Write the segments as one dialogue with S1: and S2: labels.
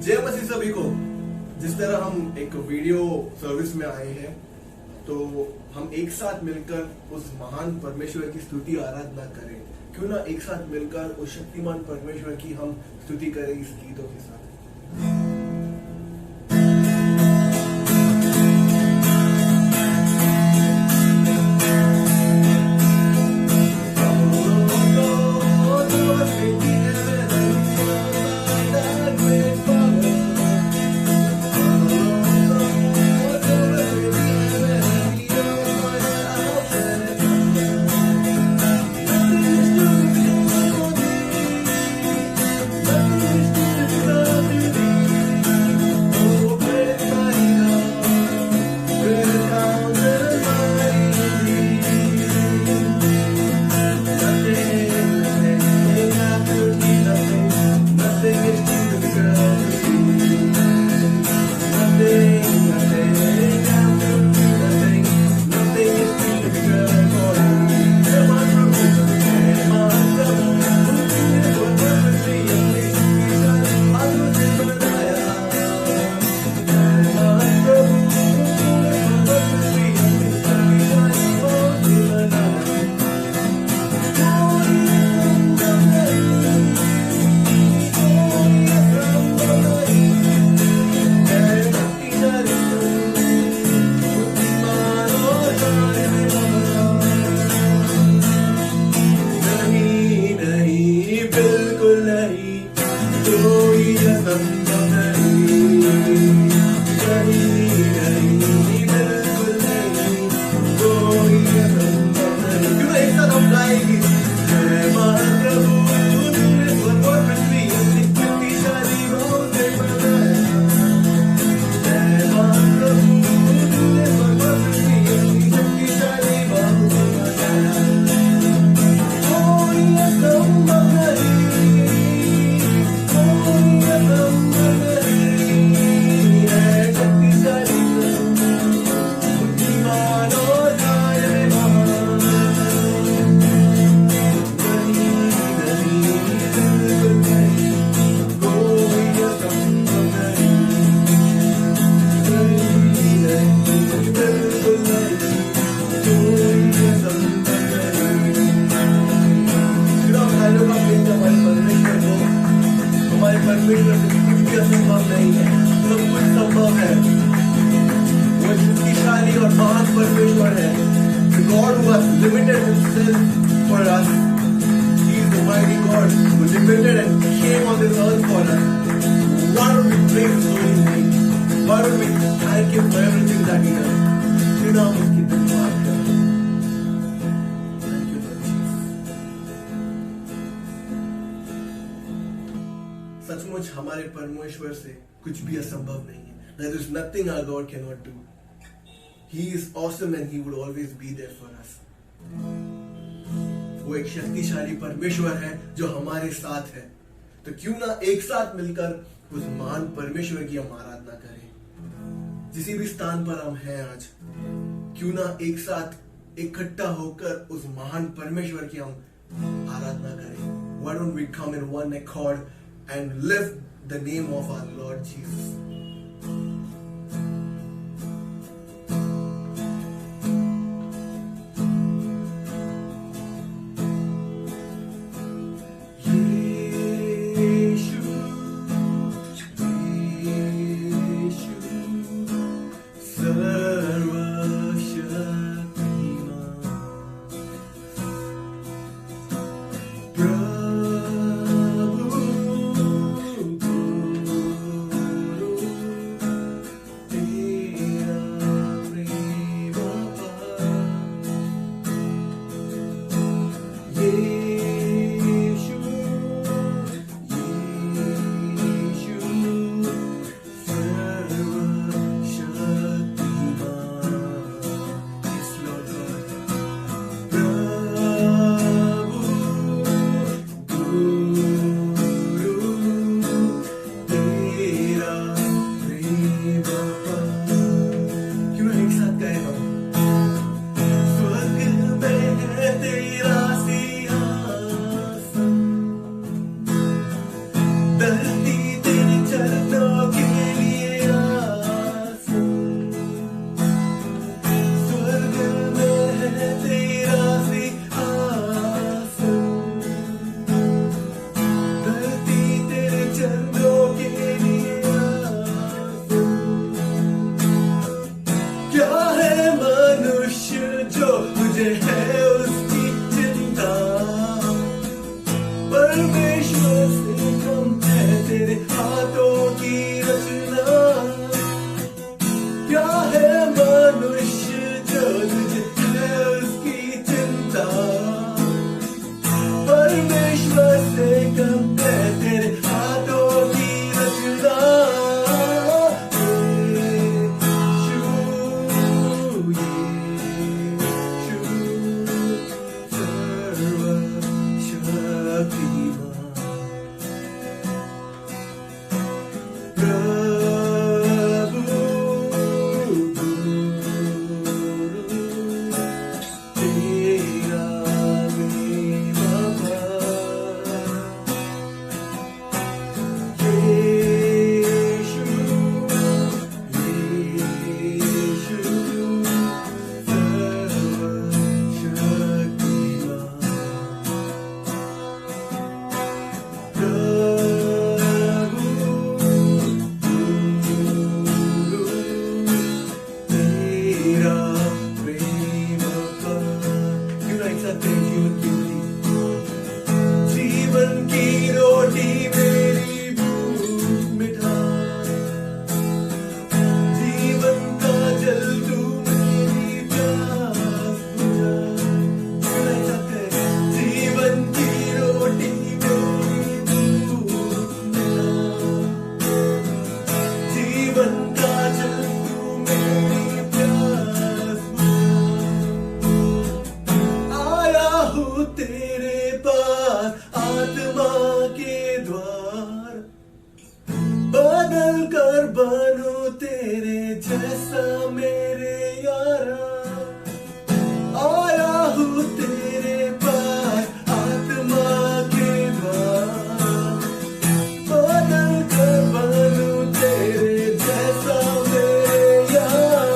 S1: जय मसीह सभी को। जिस तरह हम एक वीडियो सर्विस में आए हैं, तो हम एक साथ मिलकर उस महान परमेश्वर की स्तुति आराधना करें। क्यों ना एक साथ मिलकर उस शक्तिमान परमेश्वर की हम स्तुति करें इस गीतों के साथ। God who has limited himself for us. He is the mighty God who limited and came on this earth for us. Why don't we praise His holy name? Why don't we thank Him for everything that He does? You know, उसकी धन्यवाद करें। Thank you, Lord Jesus. सचमुच हमारे परमेश्वर से कुछ भी असंभव नहीं है। There is nothing our God cannot do. He is awesome and He would always be there for us. वो एक शक्तिशाली परमेश्वर है जो हमारे साथ है। तो क्यों ना एक साथ मिलकर उस महान परमेश्वर की हम आराधना करें। जिस भी स्थान पर हम हैं आज, क्यों ना एक साथ इकट्ठा होकर उस महान परमेश्वर की हम आराधना करें। Why don't we come in one accord and lift the name of our Lord Jesus? तुझे है उसकी चिंता, परमेश्वर से कम है तेरे हाथों की रचना। क्या है मनुष्य जो तुझे है उसकी चिंता, परमेश्वर से कम है तेरे हाथों की रचना। जीवन की रोटी मेरी भूख मिटा, जीवन का जल तू मेरी प्यास बुझा। जीवन की रोटी मेरी भूख मिटा, जीवन का जल तू मेरी प्यास बुझा। आया हूँ तेरे पास आत्मा के द्वार, बदल कर बनूं तेरे जैसा मेरे यारा। आया हूँ तेरे पास आत्मा के द्वार, बदल कर बनूं तेरे जैसा मेरे यारा।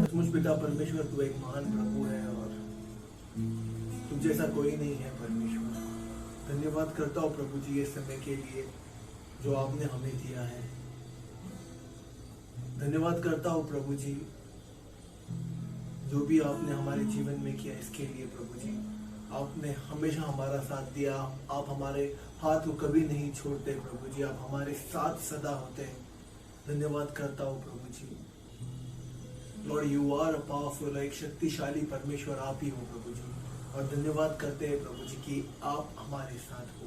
S1: सचमुच पिता परमेश्वर तू एक महान प्रभु है और तुझ जैसा कोई नहीं है परमेश्वर। धन्यवाद करता हूँ प्रभु जी इस समय के लिए जो आपने हमें दिया है। धन्यवाद करता हूँ प्रभु जी जो भी आपने हमारे जीवन में किया इसके लिए प्रभु जी। आपने हमेशा हमारा साथ दिया, आप हमारे हाथ को कभी नहीं छोड़ते प्रभु जी, आप हमारे साथ सदा होते हैं। धन्यवाद करता हूँ प्रभु जी। Lord you are a powerful, एक शक्तिशाली परमेश्वर आप ही हो प्रभु जी। और धन्यवाद करते हैं प्रभु जी कि आप हमारे साथ हो।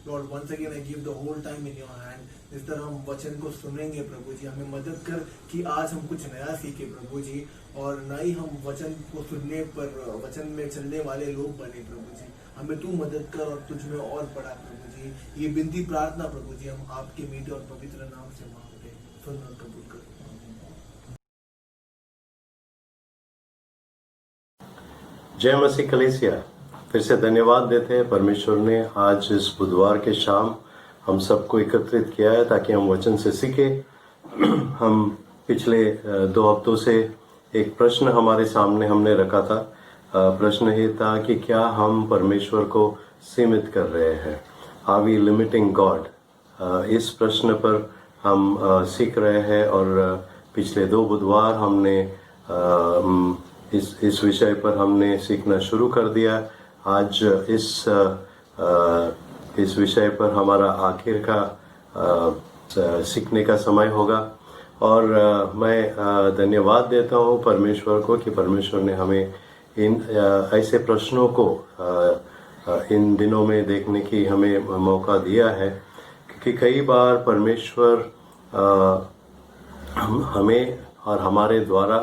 S1: Lord once again I give the whole time in your hand. जिस तरह हम वचन को सुनेंगे प्रभु जी, हमें मदद कर कि आज हम कुछ नया सीखे प्रभु जी, और ना ही हम वचन को सुनने पर वचन में चलने वाले लोग बने प्रभु जी। हमें तू मदद कर और तुझ में और बढ़ा प्रभु जी। ये बिनती प्रार्थना प्रभु जी हम आपके मीठे और पवित्र नाम से मांगते हैं, सुन और कबूल कर।
S2: जय मसीह कलीसिया। फिर से धन्यवाद देते हैं परमेश्वर ने आज इस बुधवार के शाम हम सबको एकत्रित किया है ताकि हम वचन से सीखें। हम पिछले 2 हफ्तों से एक प्रश्न हमारे सामने हमने रखा था। प्रश्न ये था कि क्या हम परमेश्वर को सीमित कर रहे हैं, आर वी लिमिटिंग गॉड। इस प्रश्न पर हम सीख रहे हैं और पिछले 2 बुधवार हमने इस विषय पर हमने सीखना शुरू कर दिया। आज इस विषय पर हमारा आखिर का सीखने का समय होगा और मैं धन्यवाद देता हूँ परमेश्वर को कि परमेश्वर ने हमें इन ऐसे प्रश्नों को इन दिनों में देखने की हमें मौका दिया है, क्योंकि कई बार परमेश्वर हमें और हमारे द्वारा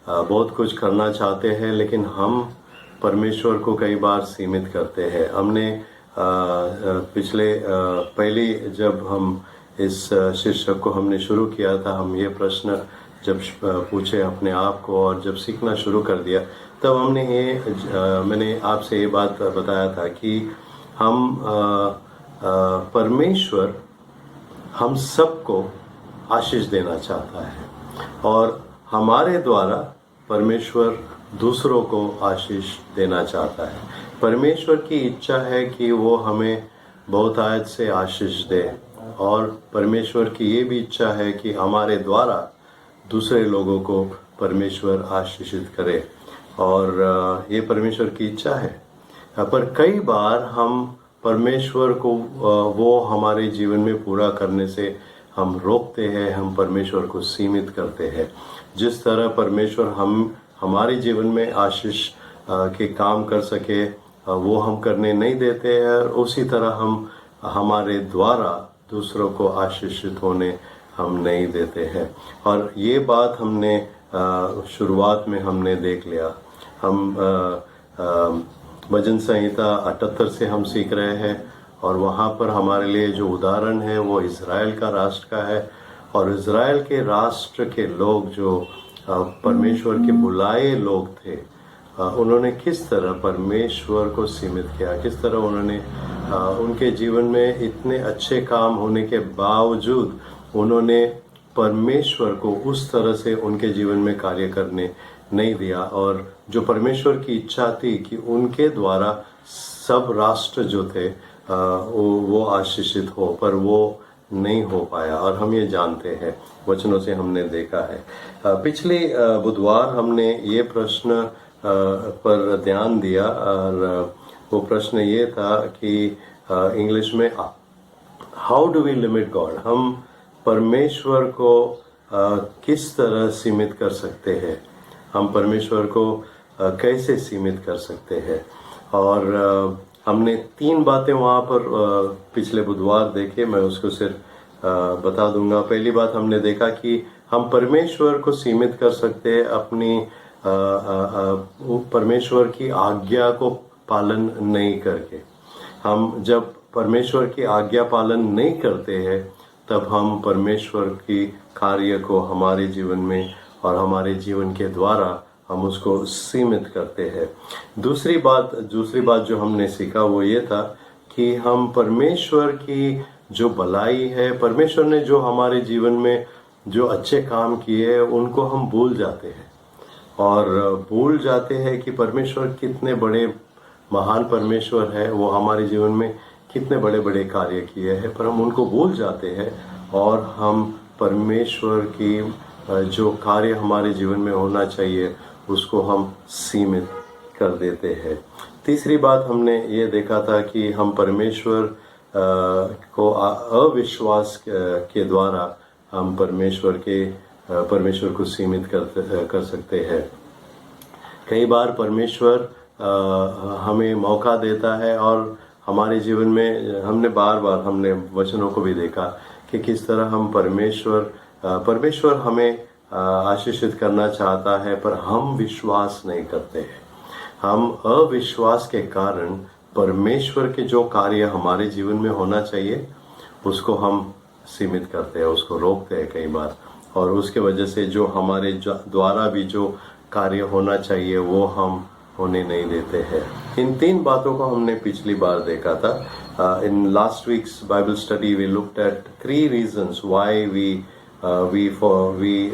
S2: बहुत कुछ करना चाहते हैं, लेकिन हम परमेश्वर को कई बार सीमित करते हैं। हमने पहली जब हम इस शीर्षक को हमने शुरू किया था, हम ये प्रश्न जब पूछे अपने आप को और जब सीखना शुरू कर दिया तब मैंने आपसे ये बात बताया था कि हम परमेश्वर हम सबको आशीष देना चाहता है और हमारे द्वारा परमेश्वर दूसरों को आशीष देना चाहता है। परमेश्वर की इच्छा है कि वो हमें बहुतायत से आशीष दे और परमेश्वर की ये भी इच्छा है कि हमारे द्वारा दूसरे लोगों को परमेश्वर आशीषित करे और ये परमेश्वर की इच्छा है। पर कई बार हम परमेश्वर को वो हमारे जीवन में पूरा करने से हम रोकते हैं, हम परमेश्वर को सीमित करते हैं। जिस तरह परमेश्वर हमारे जीवन में आशीष के काम कर सके वो हम करने नहीं देते हैं और उसी तरह हम हमारे द्वारा दूसरों को आशीषित होने हम नहीं देते हैं। और ये बात हमने शुरुआत में हमने देख लिया। हम भजन संहिता 78 से हम सीख रहे हैं और वहाँ पर हमारे लिए जो उदाहरण है वो इज़राइल का राष्ट्र का है और इज़राइल के राष्ट्र के लोग जो परमेश्वर के बुलाए लोग थे, उन्होंने किस तरह परमेश्वर को सीमित किया, किस तरह उन्होंने उनके जीवन में इतने अच्छे काम होने के बावजूद उन्होंने परमेश्वर को उस तरह से उनके जीवन में कार्य करने नहीं दिया और जो परमेश्वर की इच्छा थी कि उनके द्वारा सब राष्ट्र जो थे वो आशीषित हो, पर वो नहीं हो पाया और हम ये जानते हैं, वचनों से हमने देखा है। पिछले बुधवार हमने ये प्रश्न पर ध्यान दिया और वो प्रश्न ये था कि इंग्लिश में how do we limit God, हम परमेश्वर को किस तरह सीमित कर सकते हैं, हम परमेश्वर को कैसे सीमित कर सकते हैं। और हमने 3 बातें वहाँ पर पिछले बुधवार देखे, मैं उसको सिर्फ बता दूंगा। पहली बात हमने देखा कि हम परमेश्वर को सीमित कर सकते हैं अपनी परमेश्वर की आज्ञा को पालन नहीं करके। हम जब परमेश्वर की आज्ञा पालन नहीं करते हैं तब हम परमेश्वर की कार्य को हमारे जीवन में और हमारे जीवन के द्वारा हम उसको सीमित करते हैं। दूसरी बात जो हमने सीखा वो ये था कि हम परमेश्वर की जो भलाई है, परमेश्वर ने जो हमारे जीवन में जो अच्छे काम किए उनको हम भूल जाते हैं और भूल जाते हैं कि परमेश्वर कितने बड़े महान परमेश्वर है, वो हमारे जीवन में कितने बड़े बड़े कार्य किए हैं, पर हम उनको भूल जाते हैं और हम परमेश्वर की जो कार्य हमारे जीवन में होना चाहिए उसको हम सीमित कर देते हैं। तीसरी बात हमने ये देखा था कि हम परमेश्वर को अविश्वास के द्वारा हम परमेश्वर को सीमित कर सकते हैं। कई बार परमेश्वर हमें मौका देता है और हमारे जीवन में हमने बार हमने वचनों को भी देखा कि किस तरह हम परमेश्वर हमें आशीषित करना चाहता है, पर हम विश्वास नहीं करते हैं। हम अविश्वास के कारण परमेश्वर के जो कार्य हमारे जीवन में होना चाहिए उसको हम सीमित करते हैं, उसको रोकते हैं कई बार, और उसके वजह से जो हमारे द्वारा भी जो कार्य होना चाहिए वो हम होने नहीं देते हैं। इन 3 बातों को हमने पिछली बार देखा था। In last week's Bible study we looked at 3 reasons why we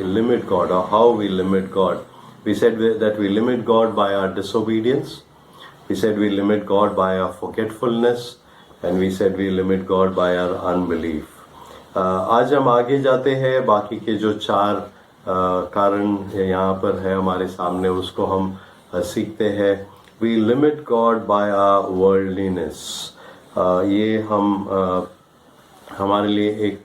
S2: limit God or how we limit God. We said that we limit God by our disobedience. We said we limit God by our forgetfulness, and we said we limit God by our unbelief. आज हम आगे जाते हैं, बाकी के जो 4 कारण यहाँ पर है हमारे सामने उसको हम सीखते हैं। We limit God by our worldliness. ये हमारे लिए एक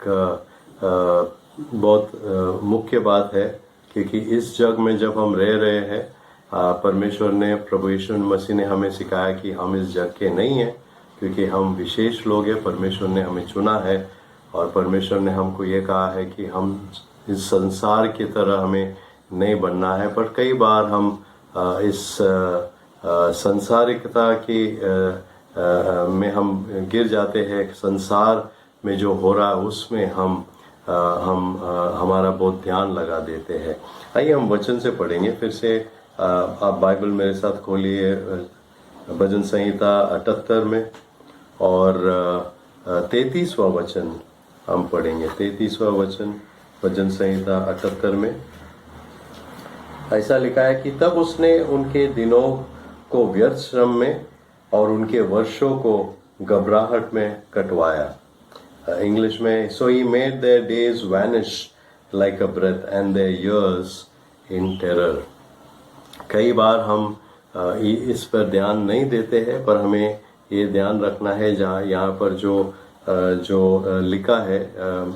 S2: बहुत मुख्य बात है, क्योंकि इस जग में जब हम रह रहे हैं परमेश्वर ने, प्रभु यीशु मसीह ने हमें सिखाया कि हम इस जग के नहीं हैं, क्योंकि हम विशेष लोग हैं। परमेश्वर ने हमें चुना है और परमेश्वर ने हमको ये कहा है कि हम इस संसार की तरह हमें नहीं बनना है। पर कई बार हम इस संसारिकता की में हम गिर जाते हैं। संसार में जो हो रहा है उसमें हम हमारा बहुत ध्यान लगा देते हैं। आइए हम वचन से पढ़ेंगे फिर से आप बाइबल मेरे साथ खोलिए भजन संहिता 78 में और 33वां वचन हम पढ़ेंगे। 33वां वचन भजन संहिता 78 में ऐसा लिखा है कि तब उसने उनके दिनों को व्यर्थ श्रम में और उनके वर्षों को घबराहट में कटवाया। इंग्लिश में so he made their days vanish like a breath and their years in terror. कई बार हम इस पर ध्यान नहीं देते हैं, पर हमें ये ध्यान रखना है। जहाँ यहाँ पर जो लिखा है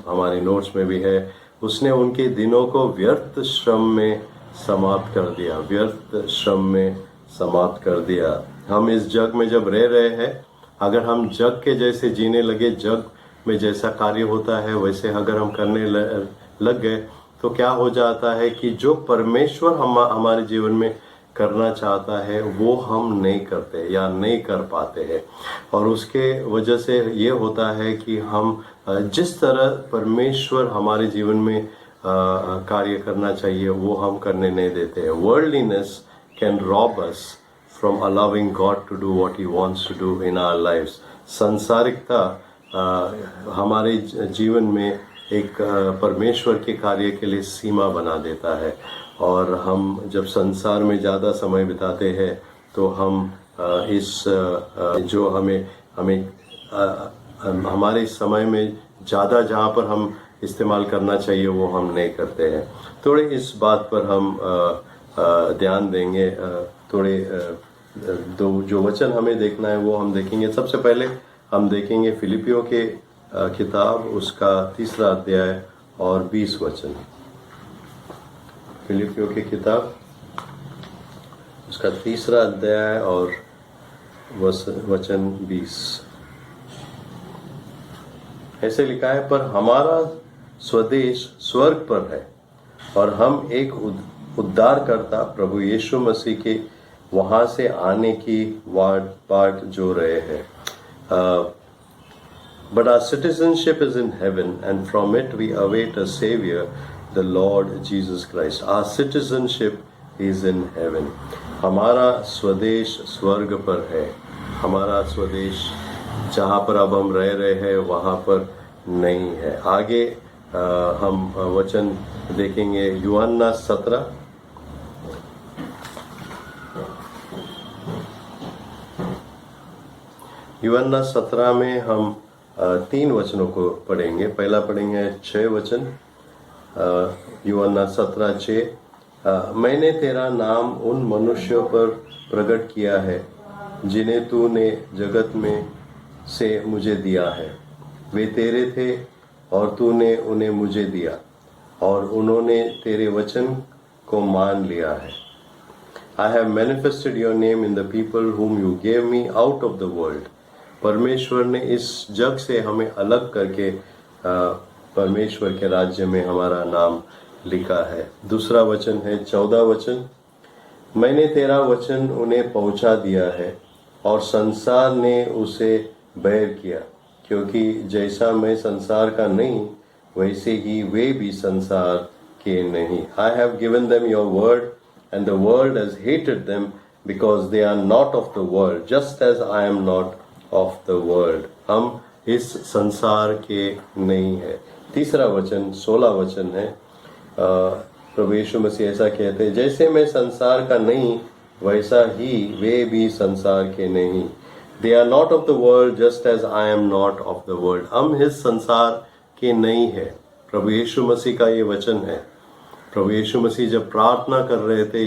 S2: हमारे नोट्स में भी है, उसने उनके दिनों को व्यर्थ श्रम में समाप्त कर दिया, व्यर्थ श्रम में समाप्त कर दिया। हम इस जग में जब रह रहे हैं, अगर हम जग के जैसे जीने लगे, जग में जैसा कार्य होता है वैसे अगर हम करने लग गए, तो क्या हो जाता है कि जो परमेश्वर हमारे जीवन में करना चाहता है वो हम नहीं करते या नहीं कर पाते हैं। और उसके वजह से ये होता है कि हम जिस तरह परमेश्वर हमारे जीवन में कार्य करना चाहिए वो हम करने नहीं देते हैं। Worldliness can rob us from allowing God to do what He wants to do in our lives. संसारिकता हमारे जीवन में एक परमेश्वर के कार्य के लिए सीमा बना देता है, और हम जब संसार में ज़्यादा समय बिताते हैं तो हम इस जो हमें हमारे समय में ज़्यादा जहाँ पर हम इस्तेमाल करना चाहिए वो हम नहीं करते हैं। थोड़े इस बात पर हम ध्यान देंगे। थोड़े दो जो वचन हमें देखना है वो हम देखेंगे। सबसे पहले हम देखेंगे फिलिपियों के किताब, उसका 3 अध्याय और 20 वचन। फिलिपियों की किताब उसका 3 अध्याय और वचन 20। ऐसे लिखा है, पर हमारा स्वदेश स्वर्ग पर है और हम एक उद्धारकर्ता प्रभु यीशु मसीह के वहां से आने की बाट जो रहे हैं। But our citizenship is in heaven, and from it we await a Savior, the Lord Jesus Christ. Our citizenship is in heaven. हमारा स्वदेश स्वर्ग पर है। हमारा स्वदेश जहाँ पर अब हम रह रहे हैं वहाँ पर नहीं है। आगे हम वचन देखेंगे यूहन्ना 17 यूहन्ना 17 में हम 3 वचनों को पढ़ेंगे। पहला पढ़ेंगे 6 वचन। यूहन्ना 17:6। मैंने तेरा नाम उन मनुष्यों पर प्रकट किया है जिन्हें तूने जगत में से मुझे दिया है। वे तेरे थे और तूने उन्हें मुझे दिया और उन्होंने तेरे वचन को मान लिया है। I have manifested your name in the people whom you gave me out of the world. परमेश्वर ने इस जग से हमें अलग करके परमेश्वर के राज्य में हमारा नाम लिखा है। दूसरा वचन है 14 वचन। मैंने तेरा वचन उन्हें पहुंचा दिया है और संसार ने उसे बैर किया, क्योंकि जैसा मैं संसार का नहीं वैसे ही वे भी संसार के नहीं। I have given them your word and the world has hated them because they are not of the world, just as I am not of the world. हम इस संसार के नहीं है। तीसरा वचन 16 वचन है। प्रभु यीशु मसीह ऐसा कहते हैं, जैसे मैं संसार का नहीं वैसा ही वे भी संसार के नहीं। They are not of the world just as I am not of the world. हम इस संसार के नहीं है। प्रभु यीशु मसीह का ये वचन है। प्रभु यीशु मसीह जब प्रार्थना कर रहे थे,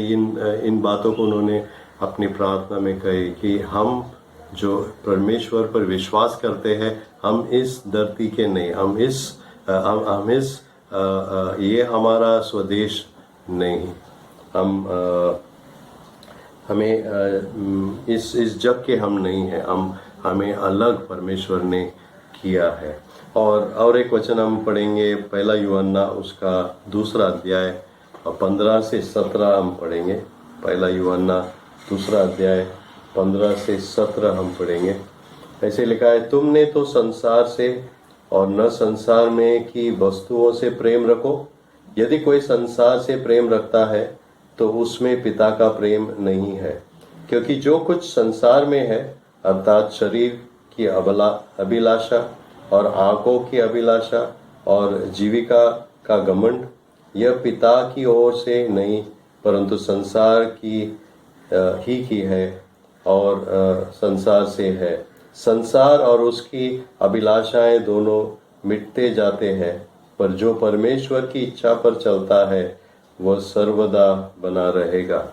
S2: इन बातों को उन्होंने अपनी प्रार्थना में कही कि हम जो परमेश्वर पर विश्वास करते हैं, हम इस धरती के नहीं, हम इस ये हमारा स्वदेश नहीं, हमें इस जग के हम नहीं है, हमें अलग परमेश्वर ने किया है। और एक वचन हम पढ़ेंगे, पहला यूहन्ना उसका 2 अध्याय 15 से 17 हम पढ़ेंगे। पहला यूहन्ना 2 अध्याय 15 से 17 हम पढ़ेंगे। ऐसे लिखा है, तुमने तो संसार से और न संसार में की वस्तुओं से प्रेम रखो। यदि कोई संसार से प्रेम रखता है तो उसमें पिता का प्रेम नहीं है। क्योंकि जो कुछ संसार में है, अर्थात शरीर की अभिलाषा और आंखों की अभिलाषा और जीविका का घमंड, यह पिता की ओर से नहीं परंतु संसार ही की है और संसार से है। संसार और उसकी अभिलाषाएं दोनों मिटते जाते हैं, पर जो परमेश्वर की इच्छा पर चलता है वह सर्वदा बना रहेगा।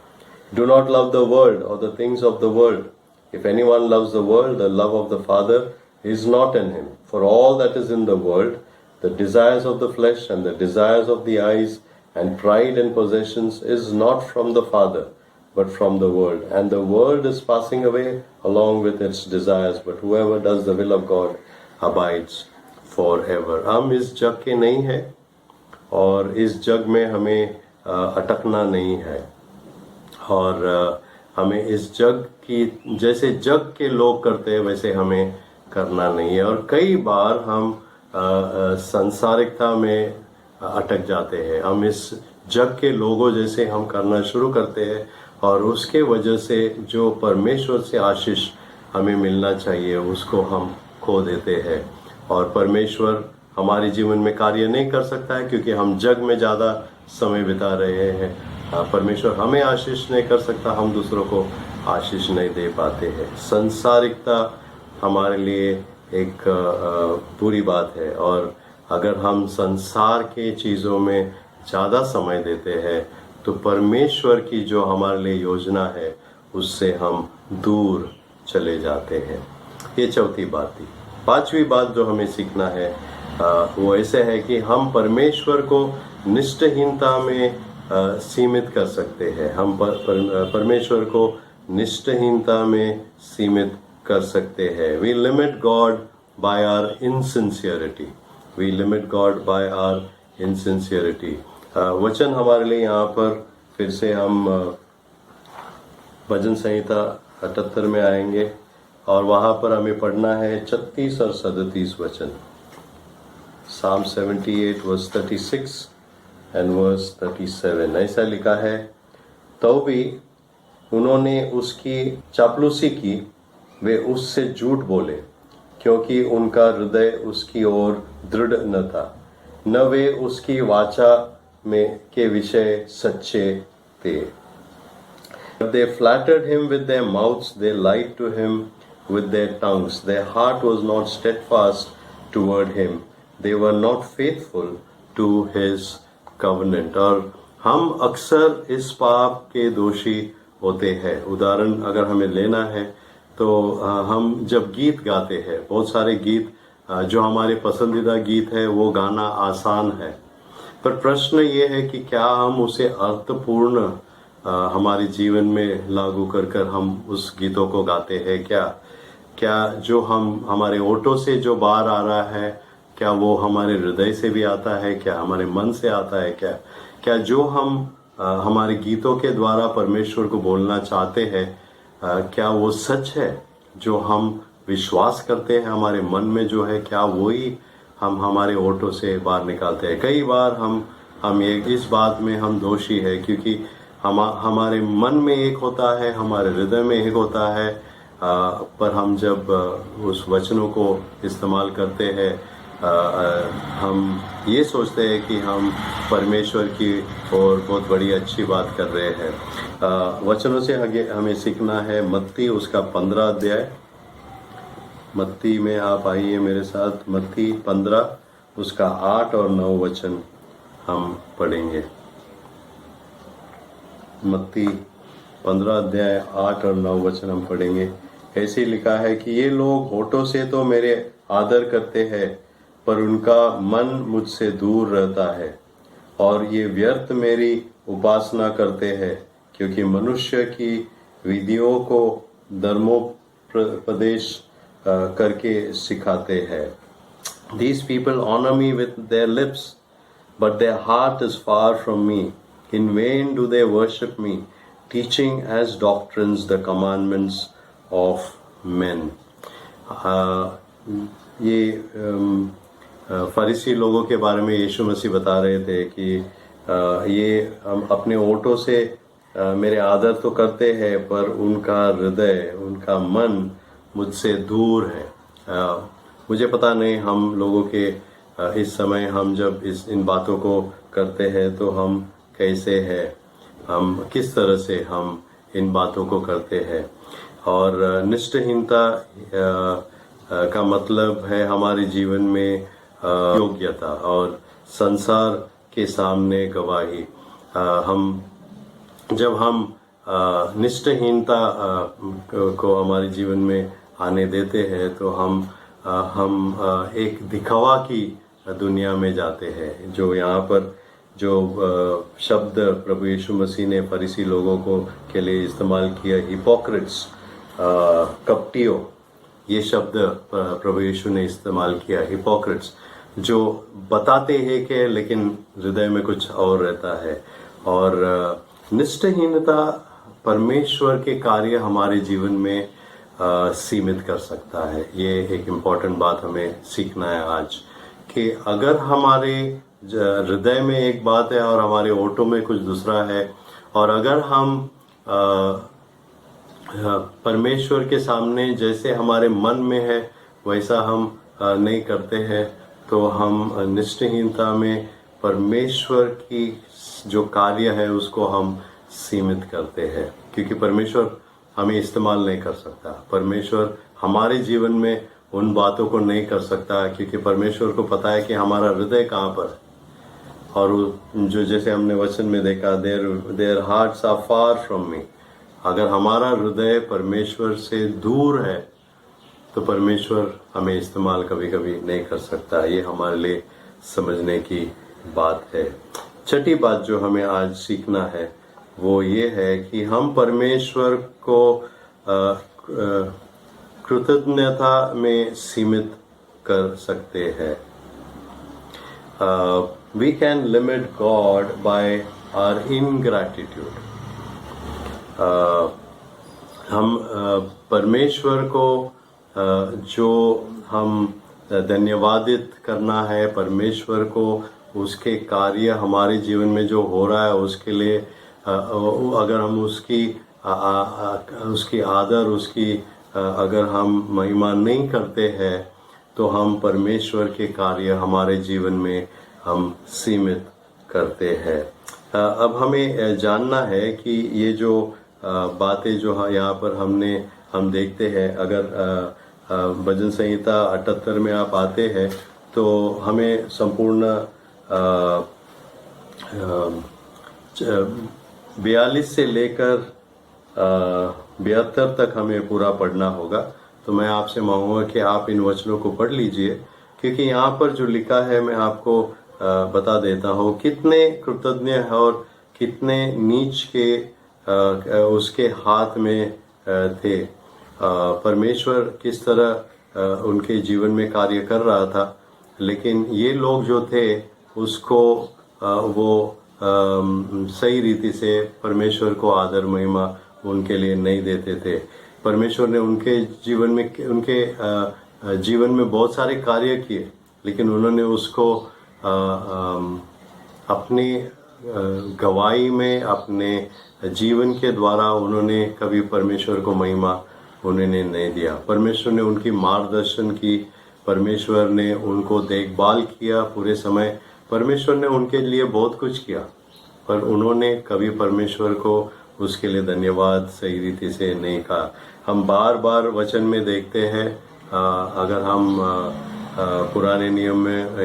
S2: Do not love the world or the things of the world. If anyone loves the world, the love of the Father is not in him. For all that is in the world, the desires of the flesh and the desires of the eyes and pride and possessions is not from the Father, but from the world. And the world is passing away along with its desires, but whoever does the will of God abides forever. हम इस जग के नहीं हैं और इस जग में हमें अटकना नहीं है और हमें इस जग की जैसे जग के लोग करते हैं वैसे हमें करना नहीं है। और कई बार हम सांसारिकता में अटक जाते हैं। हम इस जग के लोगों जैसे हम करना शुरू करते हैं और उसके वजह से जो परमेश्वर से आशीष हमें मिलना चाहिए उसको हम खो देते हैं और परमेश्वर हमारे जीवन में कार्य नहीं कर सकता है क्योंकि हम जग में ज़्यादा समय बिता रहे हैं। परमेश्वर हमें आशीष नहीं कर सकता, हम दूसरों को आशीष नहीं दे पाते हैं। संसारिकता हमारे लिए एक बुरी बात है और अगर हम संसार के चीज़ों में ज़्यादा समय देते हैं तो परमेश्वर की जो हमारे लिए योजना है उससे हम दूर चले जाते हैं। ये चौथी बात थी। पांचवी बात जो हमें सीखना है वो ऐसे है कि हम परमेश्वर को निष्ठाहीनता में सीमित कर सकते हैं। हम परमेश्वर को निष्ठाहीनता में सीमित कर सकते हैं। We limit God by our insincerity. We limit God by our insincerity. वचन हमारे लिए यहाँ पर फिर से हम भजन संहिता 78 में आएंगे और वहाँ पर हमें पढ़ना है 36 और 37 वचन। Psalm 78 verse 36 and verse 37 ऐसा लिखा है, तो भी उन्होंने उसकी चापलूसी की, वे उससे झूठ बोले क्योंकि उनका हृदय उसकी ओर दृढ़ न था, न वे उसकी वाचा में के विषय सच्चे थे। They flattered him with their mouths, they lied to him with their tongues. Their heart was not steadfast toward him. They were not faithful to his covenant. और हम अक्सर इस पाप के दोषी होते हैं। उदाहरण अगर हमें लेना है तो हम जब गीत गाते हैं, बहुत सारे गीत जो हमारे पसंदीदा गीत है वो गाना आसान है, पर प्रश्न ये है कि क्या हम उसे अर्थपूर्ण हमारे जीवन में लागू कर हम उस गीतों को गाते हैं? क्या जो हम हमारे ओठों से जो बाहर आ रहा है क्या वो हमारे हृदय से भी आता है? क्या हमारे मन से आता है? क्या जो हम हमारे गीतों के द्वारा परमेश्वर को बोलना चाहते हैं क्या वो सच है? जो हम विश्वास करते हैं हमारे मन में जो है क्या वही हम हमारे ओठों से बाहर निकालते हैं? कई बार हम इस बात में हम दोषी है क्योंकि हमारे मन में एक होता है, हमारे हृदय में एक होता है, पर हम जब उस वचनों को इस्तेमाल करते हैं हम ये सोचते हैं कि हम परमेश्वर की ओर बहुत बड़ी अच्छी बात कर रहे हैं। वचनों से आगे हमें सीखना है मत्ती उसका 15 अध्याय। मत्ती में आप आइए मेरे साथ। मत्ती 15 उसका 8 और 9 वचन हम पढ़ेंगे। मत्ती 15 अध्याय 8 और 9 वचन हम पढ़ेंगे। ऐसे लिखा है कि ये लोग होठों से तो मेरे आदर करते हैं पर उनका मन मुझसे दूर रहता है और ये व्यर्थ मेरी उपासना करते हैं क्योंकि मनुष्य की विधियों को धर्मोपदेश करके सिखाते हैं। These people honor me with their lips, but their heart is far from me. In vain do they worship me, teaching as doctrines the commandments of men. ये फरीसी लोगों के बारे में यीशु मसीह बता रहे थे कि ये अपने ओठों से मेरे आदर तो करते हैं, पर उनका हृदय, उनका मन मुझसे दूर है। मुझे पता नहीं हम लोगों के इस समय हम जब इन बातों को करते हैं तो हम कैसे हैं, हम किस तरह से हम इन बातों को करते हैं। और निष्ठाहीनता का मतलब है हमारे जीवन में योग्यता और संसार के सामने गवाही। जब हम निष्ठाहीनता को हमारे जीवन में आने देते हैं तो हम एक दिखावा की दुनिया में जाते हैं। जो यहाँ पर जो शब्द प्रभु यीशु मसीह ने फरीसी लोगों को के लिए इस्तेमाल किया, हिपोक्रेट्स, कपटियों, ये शब्द प्रभु यीशु ने इस्तेमाल किया, हिपोक्रेट्स, जो बताते हैं कि लेकिन हृदय में कुछ और रहता है। और निष्ठाहीनता परमेश्वर के कार्य हमारे जीवन में सीमित कर सकता है। ये एक इम्पॉर्टेंट बात हमें सीखना है आज, कि अगर हमारे हृदय में एक बात है और हमारे ओठों में कुछ दूसरा है, और अगर हम परमेश्वर के सामने जैसे हमारे मन में है वैसा हम नहीं करते हैं, तो हम निष्ठाहीनता में परमेश्वर की जो कार्य है उसको हम सीमित करते हैं, क्योंकि परमेश्वर हमें इस्तेमाल नहीं कर सकता। परमेश्वर हमारे जीवन में उन बातों को नहीं कर सकता, क्योंकि परमेश्वर को पता है कि हमारा हृदय कहाँ पर है। और जो जैसे हमने वचन में देखा, their hearts are far from me. अगर हमारा हृदय परमेश्वर से दूर है तो परमेश्वर हमें इस्तेमाल कभी कभी नहीं कर सकता। ये हमारे लिए समझने की बात है। छठी बात जो हमें आज सीखना है वो ये है कि हम परमेश्वर को कृतज्ञता में सीमित कर सकते हैं। We can limit God by our ingratitude. हम परमेश्वर को जो हम धन्यवादित करना है, परमेश्वर को उसके कार्य हमारे जीवन में जो हो रहा है उसके लिए अगर हम उसकी आदर, उसकी अगर हम महिमा नहीं करते हैं तो हम परमेश्वर के कार्य हमारे जीवन में हम सीमित करते हैं। अब हमें जानना है कि ये जो बातें जो यहाँ पर हम देखते हैं, अगर भजन संहिता 78 में आप आते हैं तो हमें संपूर्ण 42 से लेकर 72 तक हमें पूरा पढ़ना होगा। तो मैं आपसे मांगूंगा कि आप इन वचनों को पढ़ लीजिए, क्योंकि यहाँ पर जो लिखा है मैं आपको बता देता हूँ कितने कृतज्ञ है और कितने नीच के उसके हाथ में थे। परमेश्वर किस तरह उनके जीवन में कार्य कर रहा था, लेकिन ये लोग जो थे उसको वो सही रीति से परमेश्वर को आदर महिमा उनके लिए नहीं देते थे। परमेश्वर ने उनके जीवन में बहुत सारे कार्य किए, लेकिन उन्होंने उसको अपनी गवाही में, अपने जीवन के द्वारा उन्होंने कभी परमेश्वर को महिमा उन्होंने नहीं दिया। परमेश्वर ने उनकी मार्गदर्शन की, परमेश्वर ने उनको देखभाल किया पूरे समय, परमेश्वर ने उनके लिए बहुत कुछ किया, पर उन्होंने कभी परमेश्वर को उसके लिए धन्यवाद सही रीति से नहीं कहा। हम बार बार वचन में देखते हैं, अगर हम पुराने नियम में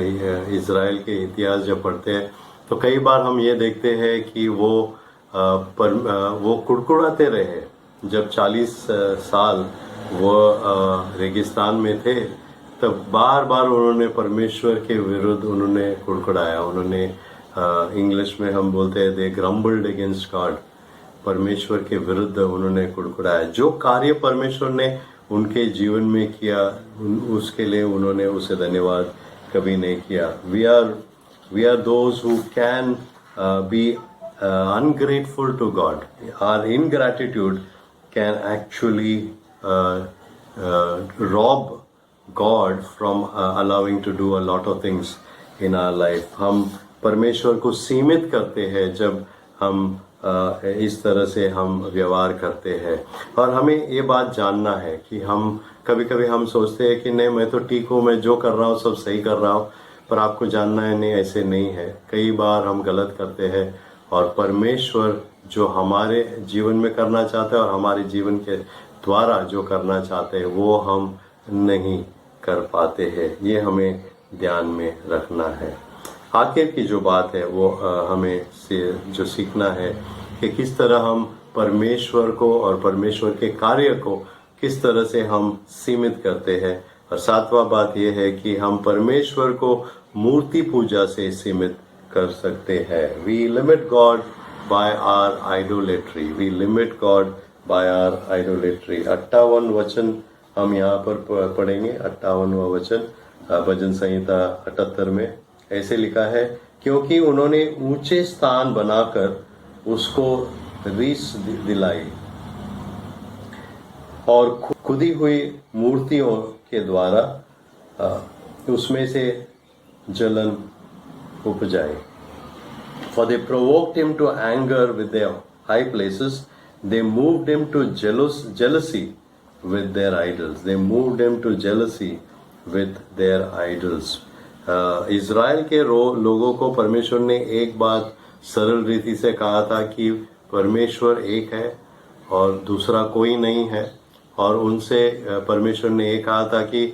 S2: इज़राइल के इतिहास जब पढ़ते हैं तो कई बार हम ये देखते हैं कि वो कुड़कुड़ाते रहे। जब 40 साल वो रेगिस्तान में थे तब बार बार उन्होंने परमेश्वर के विरुद्ध उन्होंने कुड़कुड़ाया। उन्होंने इंग्लिश में हम बोलते हैं दे ग्रम्बल्ड अगेंस्ट गॉड, परमेश्वर के विरुद्ध उन्होंने कुड़कुड़ाया। जो कार्य परमेश्वर ने उनके जीवन में किया उसके लिए उन्होंने उसे धन्यवाद कभी नहीं किया। We are those who can be ungrateful to God. Our ingratitude can actually rob God from allowing to do a lot of things in our life. हम परमेश्वर को सीमित करते हैं जब हम इस तरह से हम व्यवहार करते हैं। और हमें ये बात जानना है कि हम कभी कभी हम सोचते हैं कि नहीं मैं तो ठीक हूँ, मैं जो कर रहा हूँ सब सही कर रहा हूँ, पर आपको जानना है नहीं, ऐसे नहीं है। कई बार हम गलत करते हैं और परमेश्वर जो हमारे जीवन में करना चाहते हैं और हमारे जीवन के द्वारा जो करना चाहते हैं वो हम नहीं कर पाते हैं। ये हमें ध्यान में रखना है। आखिर की जो बात है वो हमें से जो सीखना है कि किस तरह हम परमेश्वर को और परमेश्वर के कार्य को किस तरह से हम सीमित करते हैं। और सातवां बात यह है कि हम परमेश्वर को मूर्ति पूजा से सीमित कर सकते हैं। We limit God by our idolatry, we limit God by our idolatry. 58 वचन हम यहाँ पर पढ़ेंगे। 58वां वचन भजन संहिता 78 में ऐसे लिखा है, क्योंकि उन्होंने ऊंचे स्थान बनाकर उसको रीस दिलाई और खुदी हुई मूर्तियों के द्वारा उसमें से जलन उपजाए। For they provoked him to anger with their high places. They moved him to jealousy with their idols. They moved him to jealousy with their idols. Israel के लोगों को परमेश्वर ने एक बात सरल रीति से कहा था कि परमेश्वर एक है और दूसरा कोई नहीं है। और उनसे परमेश्वर ने ये कहा था कि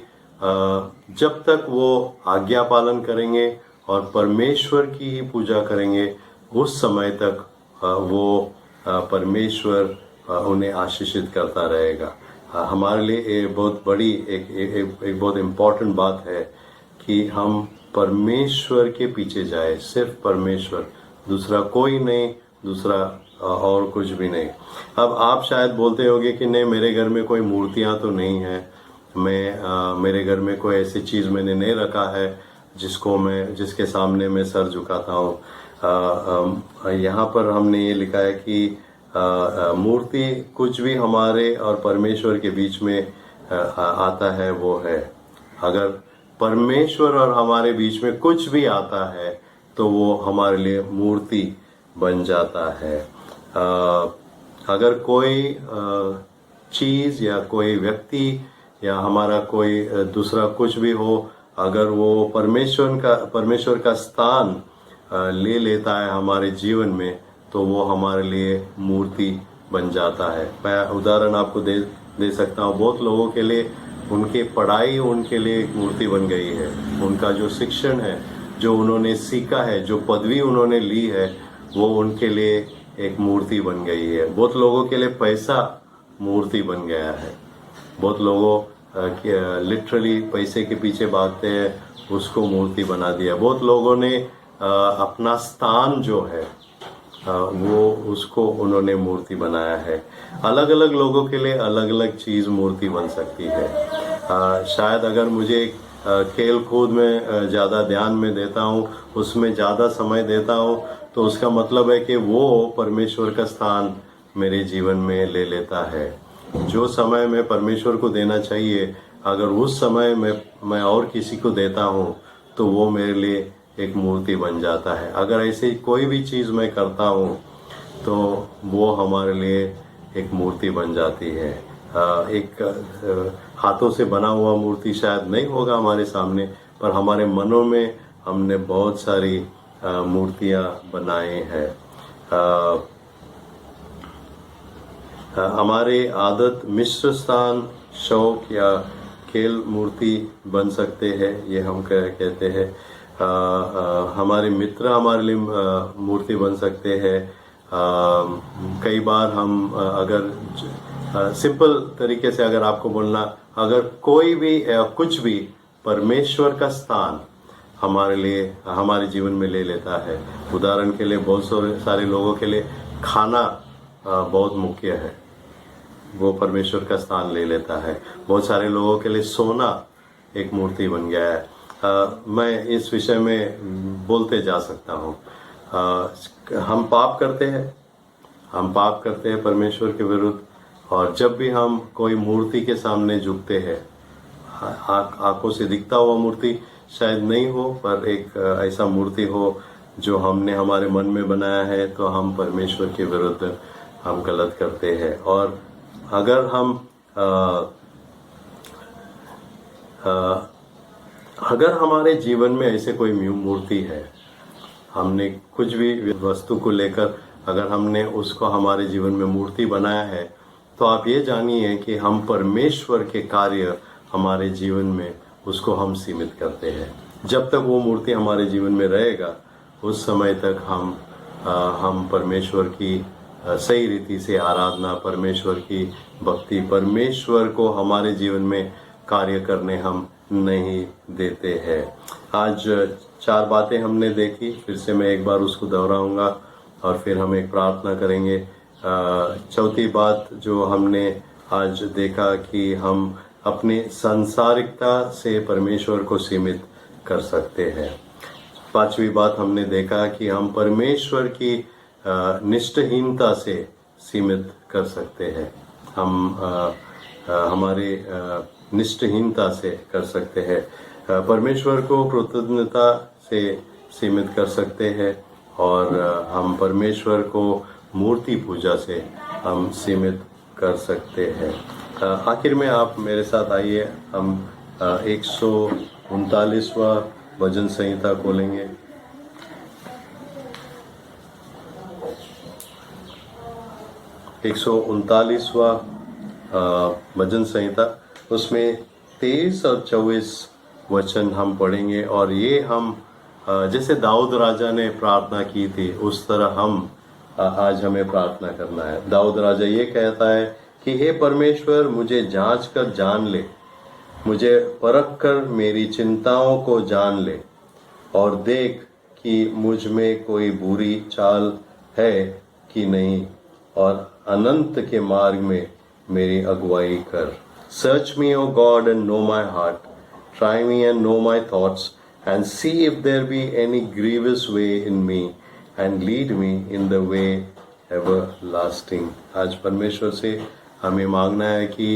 S2: जब तक वो आज्ञा पालन करेंगे और परमेश्वर की ही पूजा करेंगे उस समय तक वो परमेश्वर उन्हें आशीषित करता रहेगा। हमारे लिए ये बहुत बड़ी एक बहुत इम्पोर्टेंट बात है कि हम परमेश्वर के पीछे जाए, सिर्फ परमेश्वर, दूसरा कोई नहीं, दूसरा और कुछ भी नहीं। अब आप शायद बोलते होंगे कि नहीं मेरे घर में कोई मूर्तियां तो नहीं है, मेरे घर में कोई ऐसी चीज मैंने नहीं रखा है जिसके सामने मैं सर झुकाता हूँ। यहाँ पर हमने ये लिखा है कि मूर्ति कुछ भी हमारे और परमेश्वर के बीच में आता है वो है। अगर परमेश्वर और हमारे बीच में कुछ भी आता है तो वो हमारे लिए मूर्ति बन जाता है। अगर कोई चीज या कोई व्यक्ति या हमारा कोई दूसरा कुछ भी हो, अगर वो परमेश्वर का स्थान ले लेता है हमारे जीवन में तो वो हमारे लिए मूर्ति बन जाता है। मैं उदाहरण आपको दे सकता हूँ। बहुत लोगों के लिए उनकी पढ़ाई उनके लिए एक मूर्ति बन गई है। उनका जो शिक्षण है, जो उन्होंने सीखा है, जो पदवी उन्होंने ली है, वो उनके लिए एक मूर्ति बन गई है। बहुत लोगों के लिए पैसा मूर्ति बन गया है। बहुत लोगों लिटरली पैसे के पीछे भागते हैं, उसको मूर्ति बना दिया। बहुत लोगों ने अपना स्थान जो है वो उसको उन्होंने मूर्ति बनाया है। अलग अलग लोगों के लिए अलग अलग चीज मूर्ति बन सकती है। शायद अगर मुझे खेल कूद में ज़्यादा ध्यान में देता हूँ, उसमें ज़्यादा समय देता हूँ, तो उसका मतलब है कि वो परमेश्वर का स्थान मेरे जीवन में ले लेता है। जो समय मैं परमेश्वर को देना चाहिए, अगर उस समय मैं और किसी को देता हूँ तो वो मेरे लिए एक मूर्ति बन जाता है। अगर ऐसे कोई भी चीज़ मैं करता हूँ तो वो हमारे लिए एक मूर्ति बन जाती है। एक हाथों से बना हुआ मूर्ति शायद नहीं होगा हमारे सामने, पर हमारे मनों में हमने बहुत सारी मूर्तियाँ बनाए हैं। हमारे आदत मिश्र स्थान, शौक या खेल मूर्ति बन सकते हैं, ये हम कहते हैं। हमारे मित्र हमारे लिए मूर्ति बन सकते हैं। कई बार हम अगर सिंपल तरीके से अगर आपको बोलना, अगर कोई भी कुछ भी परमेश्वर का स्थान हमारे लिए हमारे जीवन में ले लेता है। उदाहरण के लिए बहुत सारे लोगों के लिए खाना बहुत मुख्य है, वो परमेश्वर का स्थान ले लेता है। बहुत सारे लोगों के लिए सोना एक मूर्ति बन गया है। मैं इस विषय में बोलते जा सकता हूँ। हम पाप करते हैं परमेश्वर के विरुद्ध, और जब भी हम कोई मूर्ति के सामने झुकते हैं, आंखों से दिखता हुआ मूर्ति शायद नहीं हो, पर एक ऐसा मूर्ति हो जो हमने हमारे मन में बनाया है तो हम परमेश्वर के विरुद्ध हम गलत करते हैं। और अगर हम अगर हमारे जीवन में ऐसे कोई मूर्ति है, हमने कुछ भी वस्तु को लेकर अगर हमने उसको हमारे जीवन में मूर्ति बनाया है, तो आप ये जानिए कि हम परमेश्वर के कार्य हमारे जीवन में उसको हम सीमित करते हैं। जब तक वो मूर्ति हमारे जीवन में रहेगा उस समय तक हम परमेश्वर की सही रीति से आराधना, परमेश्वर की भक्ति, परमेश्वर को हमारे जीवन में कार्य करने हम नहीं देते हैं। आज 4 बातें हमने देखी, फिर से मैं एक बार उसको दोहराऊंगा और फिर हम एक प्रार्थना करेंगे। चौथी बात जो हमने आज देखा कि हम अपने सांसारिकता से परमेश्वर को सीमित कर सकते हैं। 5वीं बात हमने देखा कि हम परमेश्वर की निष्ठाहीनता से सीमित कर सकते हैं। हम हमारे निष्ठाहीनता से कर सकते हैं। परमेश्वर को कृतज्ञता से सीमित कर सकते हैं और हम परमेश्वर को मूर्ति पूजा से हम सीमित कर सकते हैं। आखिर में आप मेरे साथ आइए, हम 139वां भजन संहिता खोलेंगे। एक 139वां भजन संहिता, उसमें 23 और 24 वचन हम पढ़ेंगे। और ये हम जैसे दाऊद राजा ने प्रार्थना की थी उस तरह हम आज हमें प्रार्थना करना है। दाऊद राजा ये कहता है कि हे परमेश्वर, मुझे जांच कर जान ले, मुझे परख कर मेरी चिंताओं को जान ले और देख कि मुझ में कोई बुरी चाल है कि नहीं, और अनंत के मार्ग में मेरी अगुवाई कर। Search me, O God, and know my heart. Try me and know my thoughts, and see if there be any grievous way in me, and lead me in the way everlasting. आज परमेश्वर से हमें मांगना है कि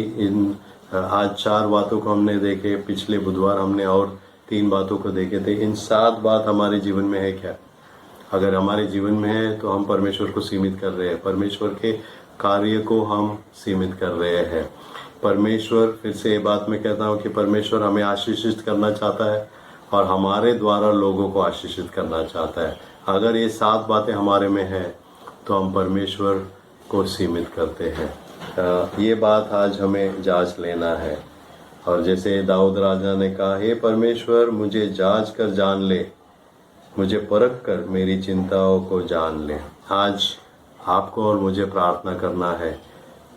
S2: आज 4 बातों को हमने देखे, पिछले बुधवार हमने और 3 बातों को देखे थे। इन 7 बात हमारे जीवन में है क्या? अगर हमारे जीवन में है तो हम परमेश्वर को सीमित कर रहे हैं, परमेश्वर के कार्य को हम सीमित कर रहे हैं। परमेश्वर, फिर से ये बात मैं कहता हूँ कि परमेश्वर हमें आशीषित करना चाहता है और हमारे द्वारा लोगों को आशीषित करना चाहता है। अगर ये 7 बातें हमारे में है तो हम परमेश्वर को सीमित करते हैं। ये बात आज हमें जांच लेना है। और जैसे दाऊद राजा ने कहा, हे परमेश्वर, मुझे जांच कर जान ले, मुझे परख कर मेरी चिंताओं को जान ले। आज आपको और मुझे प्रार्थना करना है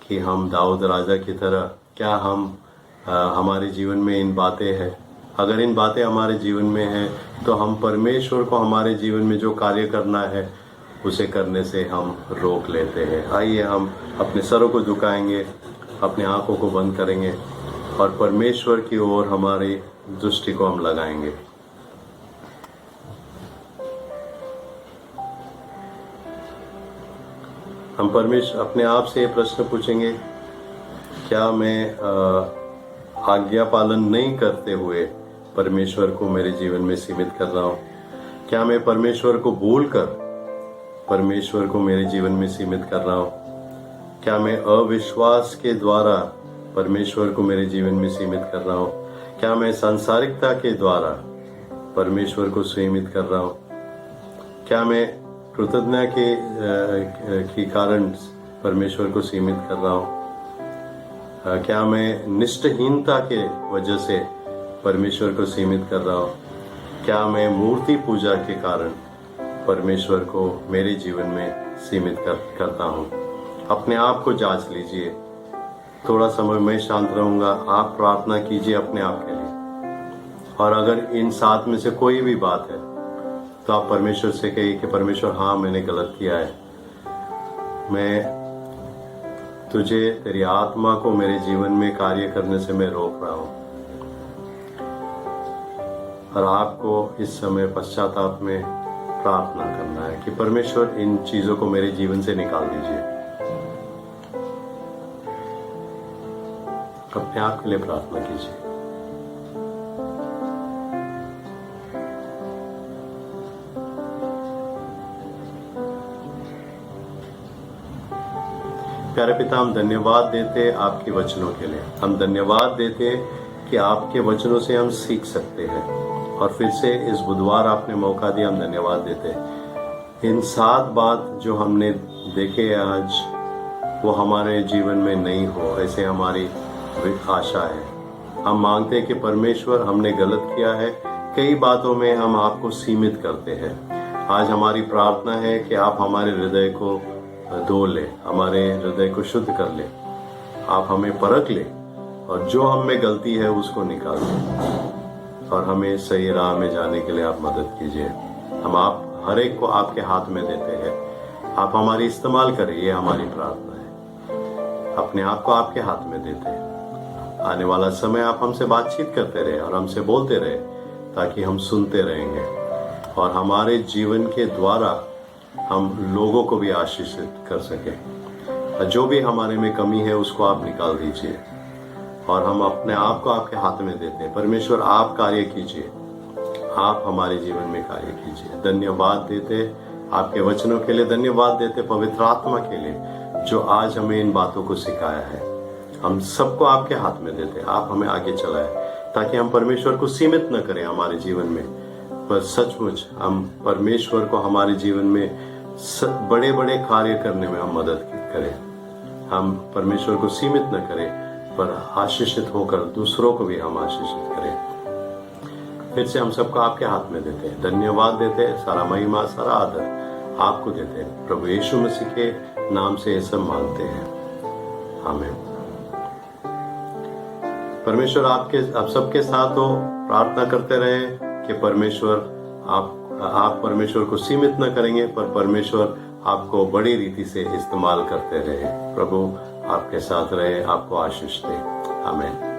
S2: कि हम दाऊद राजा की तरह, क्या हम हमारे जीवन में इन बातें हैं? अगर इन बातें हमारे जीवन में हैं तो हम परमेश्वर को हमारे जीवन में जो कार्य करना है उसे करने से हम रोक लेते हैं। आइए हम अपने सरों को झुकाएंगे, अपने आंखों को बंद करेंगे और परमेश्वर की ओर हमारी दृष्टि को हम लगाएंगे। हम परमेश्वर अपने आप से ये प्रश्न पूछेंगे, क्या मैं आज्ञा पालन नहीं करते हुए परमेश्वर को मेरे जीवन में सीमित कर रहा हूँ? क्या मैं परमेश्वर को भूलकर परमेश्वर को मेरे जीवन में सीमित कर रहा हूँ? क्या मैं अविश्वास के द्वारा परमेश्वर को मेरे जीवन में सीमित कर रहा हूँ? क्या मैं सांसारिकता के द्वारा परमेश्वर को सीमित कर रहा हूँ? क्या मैं कृतज्ञता के कारण परमेश्वर को सीमित कर रहा हूँ? क्या मैं निष्ठाहीनता के वजह से परमेश्वर को सीमित कर रहा हूँ? क्या मैं मूर्ति पूजा के कारण परमेश्वर को मेरे जीवन में सीमित करता हूँ? अपने आप को जांच लीजिए। थोड़ा समय मैं शांत रहूंगा, आप प्रार्थना कीजिए अपने आप के लिए। और अगर इन 7 में से कोई भी बात है तो आप परमेश्वर से कहिए कि परमेश्वर, हाँ मैंने गलत किया है, मैं तुझे, तेरी आत्मा को मेरे जीवन में कार्य करने से मैं रोक रहा हूं। और आपको इस समय पश्चाताप में प्रार्थना करना है कि परमेश्वर इन चीजों को मेरे जीवन से निकाल दीजिए। अपने आप के लिए प्रार्थना कीजिए। प्यारे पिता, हम धन्यवाद देते आपके वचनों के लिए। हम धन्यवाद देते कि आपके वचनों से हम सीख सकते हैं, और फिर से इस बुधवार आपने मौका दिया, हम धन्यवाद देते हैं। इन 7 बात जो हमने देखे आज, वो हमारे जीवन में नहीं हो, ऐसे हमारी आशा है। हम मांगते हैं कि परमेश्वर, हमने गलत किया है, कई बातों में हम आपको सीमित करते हैं। आज हमारी प्रार्थना है कि आप हमारे हृदय को धो ले, हमारे हृदय को शुद्ध कर ले, आप हमें परख ले, और जो हम में गलती है उसको निकाल दे, और हमें सही राह में जाने के लिए आप मदद कीजिए। हम आप हर एक को आपके हाथ में देते हैं, आप हमारी इस्तेमाल करें, ये हमारी प्रार्थना है। अपने आप को आपके हाथ में देते हैं। आने वाला समय आप हमसे बातचीत करते रहे और हमसे बोलते रहे, ताकि हम सुनते रहेंगे, और हमारे जीवन के द्वारा हम लोगों को भी आशीषित कर सके। जो भी हमारे में कमी है उसको आप निकाल दीजिए, और हम अपने आप को आपके हाथ में देते हैं। परमेश्वर, आप कार्य कीजिए, आप हमारे जीवन में कार्य कीजिए। धन्यवाद देते आपके वचनों के लिए, धन्यवाद देते पवित्र आत्मा के लिए, जो आज हमें इन बातों को सिखाया है। हम सबको आपके हाथ में देते, आप हमें आगे चलाए, ताकि हम परमेश्वर को सीमित न करें हमारे जीवन में, पर सचमुच हम परमेश्वर को हमारे जीवन में बड़े बड़े कार्य करने में हम मदद करें। हम परमेश्वर को सीमित न करें, पर आशीषित होकर दूसरों को भी हम आशीषित करें। फिर से हम सबको आपके हाथ में देते हैं, धन्यवाद देते हैं, सारा महिमा सारा आदर आपको देते हैं। प्रभु यीशु मसीह के नाम से ये सब मांगते हैं, आमीन। परमेश्वर आप सबके साथ हो। प्रार्थना करते रहे कि परमेश्वर आप परमेश्वर को सीमित न करेंगे, पर परमेश्वर आपको बड़ी रीति से इस्तेमाल करते रहे। प्रभु आपके साथ रहे, आपको आशीष दे, आमीन।